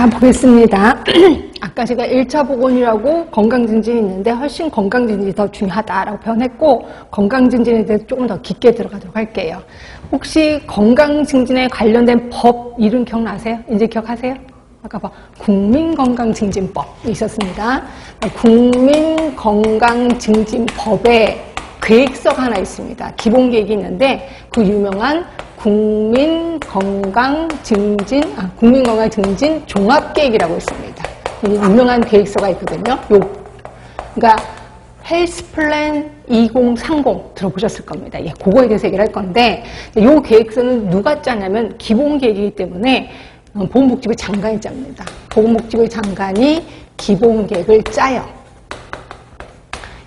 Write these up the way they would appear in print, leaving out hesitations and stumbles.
자, 보겠습니다. 아까 제가 1차 보건이라고 건강증진이 있는데 훨씬 건강증진이 더 중요하다라고 표현했고, 건강증진에 대해서 조금 더 깊게 들어가도록 할게요. 혹시 건강증진에 관련된 법 이름 기억나세요? 이제 기억하세요? 아까 봐. 국민건강증진법이 있었습니다. 국민건강증진법에 계획서가 하나 있습니다. 기본계획이 있는데 그 유명한 국민건강증진 종합계획이라고 있습니다. 유명한 계획서가 있거든요. 그러니까 헬스플랜 2030 들어보셨을 겁니다. 예, 그거에 대해서 얘기를 할 건데, 이 계획서는 누가 짜냐면 기본계획이기 때문에 보건복지부 장관이 짭니다. 보건복지부 장관이 기본계획을 짜요.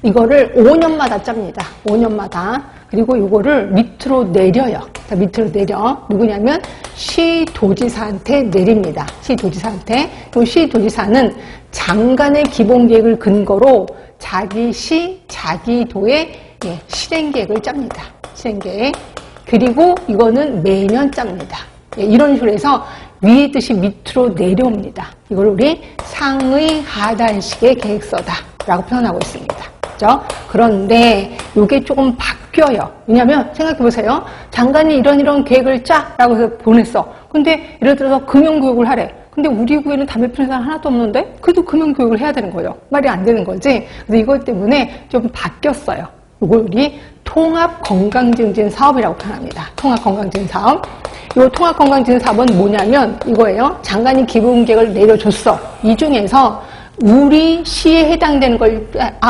이거를 5년마다 짭니다. 5년마다. 그리고 이거를 밑으로 내려요. 밑으로 내려. 누구냐면 시도지사한테 내립니다. 시도지사한테. 그 시도지사는 장관의 기본계획을 근거로 자기 시, 자기 도의 실행계획을 짭니다. 실행계획. 그리고 이거는 매년 짭니다. 이런 식으로 해서 위의 뜻이 밑으로 내려옵니다. 이걸 우리 상의 하단식의 계획서다라고 표현하고 있습니다. 그렇죠? 그런데 이게 조금 바뀌어요. 왜냐하면 생각해보세요. 장관이 이런 계획을 짜라고 해서 보냈어. 근데 예를 들어서 금융교육을 하래. 근데 우리 구에는 담배 피우는 사람 하나도 없는데 그래도 금융교육을 해야 되는 거예요. 말이 안 되는 거지. 그래서 이것 때문에 좀 바뀌었어요. 이걸 우리 통합건강증진 사업이라고 표현합니다. 통합건강증진 사업. 이 통합건강증진 사업은 뭐냐면 이거예요. 장관이 기본계획을 내려줬어. 이 중에서 우리 시에 해당되는 걸,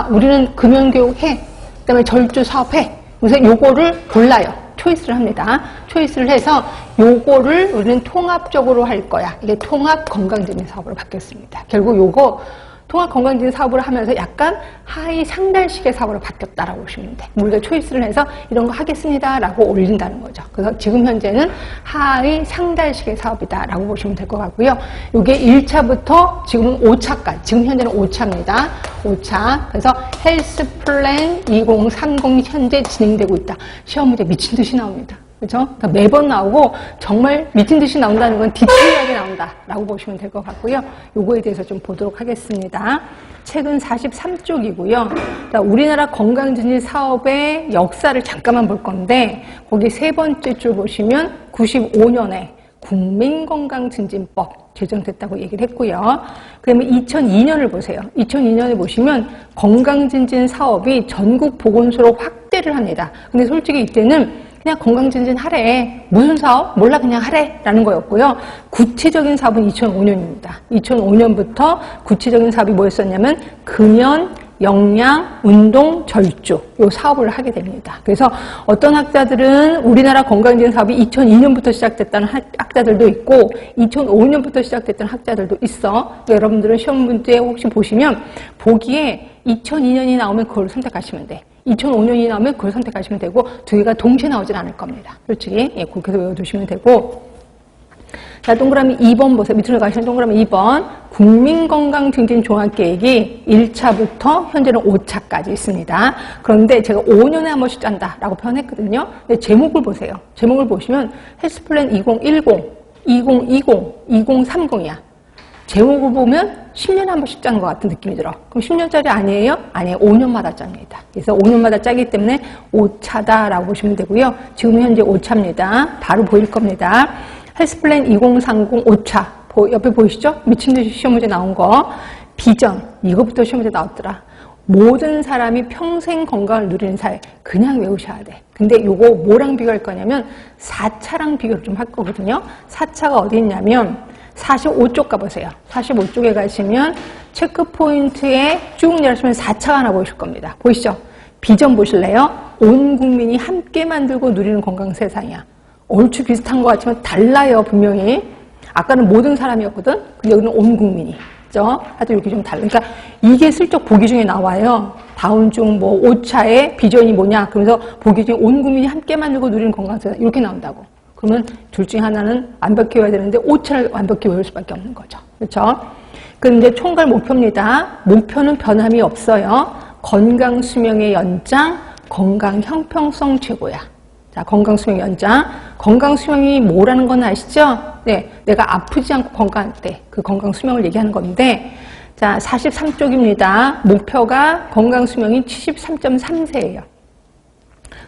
우리는 금연교육 해. 그 다음에 절주 사업 해. 그래서 요거를 골라요. 초이스를 합니다. 초이스를 해서 요거를 우리는 통합적으로 할 거야. 이게 통합건강증진 사업으로 바뀌었습니다. 결국 요거 통합건강증진 사업을 하면서 약간 하위 상달식의 사업으로 바뀌었다라고 보시면 돼. 우리가 초이스를 해서 이런 거 하겠습니다라고 올린다는 거죠. 그래서 지금 현재는 하위 상달식의 사업이다라고 보시면 될 것 같고요. 이게 1차부터 지금은 5차까지, 지금 현재는 5차입니다. 5차. 그래서 헬스플랜 2030 현재 진행되고 있다. 시험 문제 미친 듯이 나옵니다. 그죠? 그러니까 매번 나오고 정말 미친 듯이 나온다는 건 디테일하게 나온다라고 보시면 될 것 같고요. 요거에 대해서 좀 보도록 하겠습니다. 책은 43쪽이고요. 우리나라 건강증진 사업의 역사를 잠깐만 볼 건데 거기 세 번째 줄 보시면 95년에 국민건강증진법 제정됐다고 얘기를 했고요. 그러면 2002년을 보세요. 2002년에 보시면 건강증진 사업이 전국 보건소로 확대를 합니다. 근데 솔직히 이때는 그냥 건강증진 하래. 무슨 사업? 몰라 그냥 하래. 라는 거였고요. 구체적인 사업은 2005년입니다. 2005년부터 구체적인 사업이 뭐였었냐면 금연, 영양, 운동, 절주 요 사업을 하게 됩니다. 그래서 어떤 학자들은 우리나라 건강증진 사업이 2002년부터 시작됐다는 학자들도 있고 2005년부터 시작됐다는 학자들도 있어. 여러분들은 시험 문제 혹시 보시면 보기에 2002년이 나오면 그걸 선택하시면 돼. 2005년이 나오면 그걸 선택하시면 되고 두 개가 동시에 나오진 않을 겁니다. 솔직히 그렇게 해서 외워두시면 되고. 자, 동그라미 2번 보세요. 밑으로 가시면 동그라미 2번 국민건강증진 종합계획이 1차부터 현재는 5차까지 있습니다. 그런데 제가 5년에 한 번씩 짠다라고 표현했거든요. 근데 제목을 보세요. 제목을 보시면 헬스플랜 2010, 2020, 2030이야. 제목을 보면 10년에 한 번씩 짜는 것 같은 느낌이 들어. 그럼 10년짜리 아니에요? 아니에요. 5년마다 짭니다. 그래서 5년마다 짜기 때문에 5차다라고 보시면 되고요. 지금 현재 5차입니다. 바로 보일 겁니다. 헬스플랜 2030 5차. 옆에 보이시죠? 미친 듯이 시험 문제 나온 거. 비전. 이거부터 시험 문제 나왔더라. 모든 사람이 평생 건강을 누리는 사회. 그냥 외우셔야 돼. 근데 요거 뭐랑 비교할 거냐면 4차랑 비교를 좀 할 거거든요. 4차가 어디 있냐면 45쪽 가보세요. 45쪽에 가시면 체크포인트에 쭉 내려가시면 4차가 하나 보이실 겁니다. 보이시죠? 비전 보실래요? 온 국민이 함께 만들고 누리는 건강 세상이야. 얼추 비슷한 것 같지만 달라요, 분명히. 아까는 모든 사람이었거든? 근데 여기는 온 국민이. 그죠? 하여튼 이렇게 좀 달라. 그러니까 이게 슬쩍 보기 중에 나와요. 다음 중 뭐 5차의 비전이 뭐냐? 그러면서 보기 중에 온 국민이 함께 만들고 누리는 건강 세상. 이렇게 나온다고. 그러면 둘 중에 하나는 완벽히 외워야 되는데 5차를 완벽히 외울 수밖에 없는 거죠. 그렇죠? 그런데 총괄 목표입니다. 목표는 변함이 없어요. 건강 수명의 연장, 건강 형평성 최고야. 자, 건강 수명 연장. 건강 수명이 뭐라는 건 아시죠? 네, 내가 아프지 않고 건강할 때 그 건강 수명을 얘기하는 건데, 자, 43쪽입니다. 목표가 건강 수명이 73.3세예요.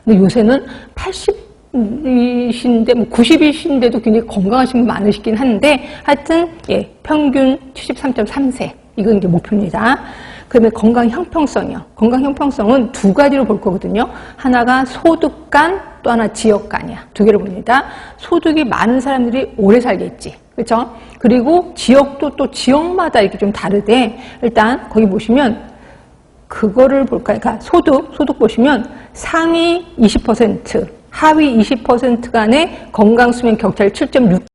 근데 요새는 80이신데, 뭐 90이신데도 굉장히 건강하신 분 많으시긴 한데, 하여튼, 예, 평균 73.3세. 이건 이제 목표입니다. 그다음에 건강 형평성이요. 건강 형평성은 두 가지로 볼 거거든요. 하나가 소득간, 또 하나 지역간이야. 두 개를 봅니다. 소득이 많은 사람들이 오래 살겠지. 그렇죠? 그리고 지역도 또 지역마다 이렇게 좀 다르대. 일단 거기 보시면 그거를 볼까요? 그러니까 소득 보시면 상위 20%, 하위 20% 간의 건강 수명 격차를 7.6